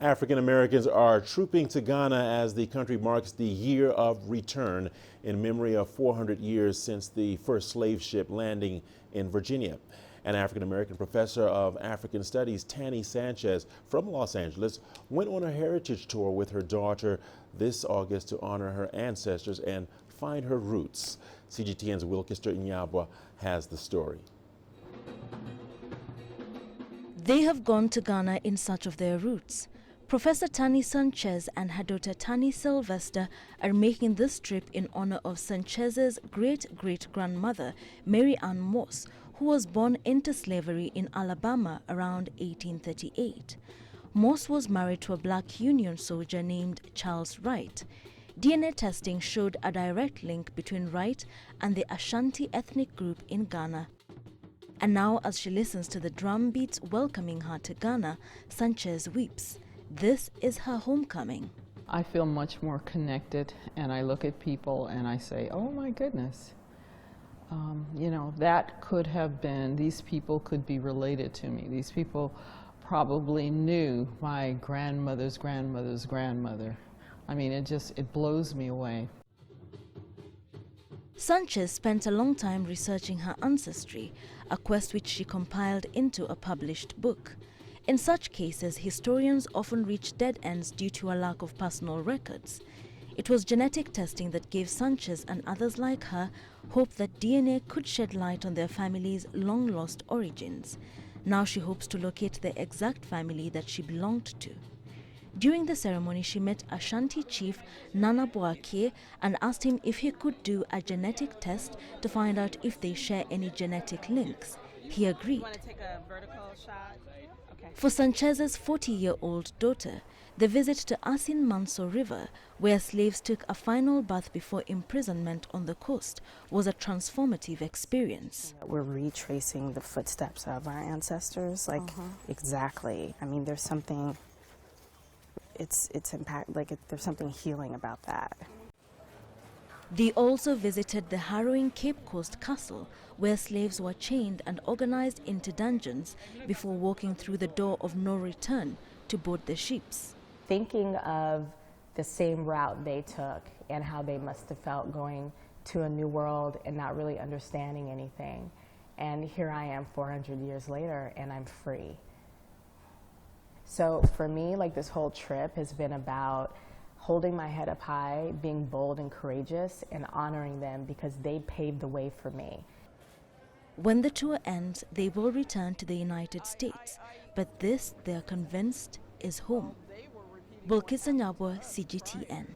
African Americans are trooping to Ghana as the country marks the year of return in memory of 400 years since the first slave ship landing in Virginia. An African American professor of African Studies, Tani Sanchez from Los Angeles, went on a heritage tour with her daughter this August to honor her ancestors and find her roots. CGTN's Wilkister Nyabwa has the story. They have gone to Ghana in search of their roots. Professor Tani Sanchez and her daughter Tani Sylvester are making this trip in honor of Sanchez's great-great-grandmother, Mary Ann Moss, who was born into slavery in Alabama around 1838. Moss was married to a black Union soldier named Charles Wright. DNA testing showed a direct link between Wright and the Ashanti ethnic group in Ghana. And now, as she listens to the drum beats welcoming her to Ghana, Sanchez weeps. This is her homecoming. I feel much more connected, and I look at people and I say, oh my goodness, you know, that could have been, these people could be related to me. These people probably knew my grandmother's grandmother's grandmother. I mean, it blows me away. Sanchez spent a long time researching her ancestry, a quest which she compiled into a published book. In such cases, historians often reach dead ends due to a lack of personal records. It was genetic testing that gave Sanchez and others like her hope that DNA could shed light on their family's long-lost origins. Now she hopes to locate the exact family that she belonged to. During the ceremony, she met Ashanti chief Nyabwa and asked him if he could do a genetic test to find out if they share any genetic links. He agreed. You want to take a vertical shot? Okay. For Sanchez's 40-year-old daughter, the visit to Asin Manso River, where slaves took a final bath before imprisonment on the coast, was a transformative experience. We're retracing the footsteps of our ancestors, like exactly. I mean, there's something. It's impact, like there's something healing about that. They also visited the harrowing Cape Coast Castle, where slaves were chained and organized into dungeons before walking through the door of no return to board the ships. Thinking of the same route they took and how they must have felt going to a new world and not really understanding anything. And here I am 400 years later and I'm free. So for me, like, this whole trip has been about holding my head up high, being bold and courageous, and honoring them because they paved the way for me. When the tour ends, they will return to the United States, but this, they are convinced, is home. Wilkister, Nyabwa, CGTN.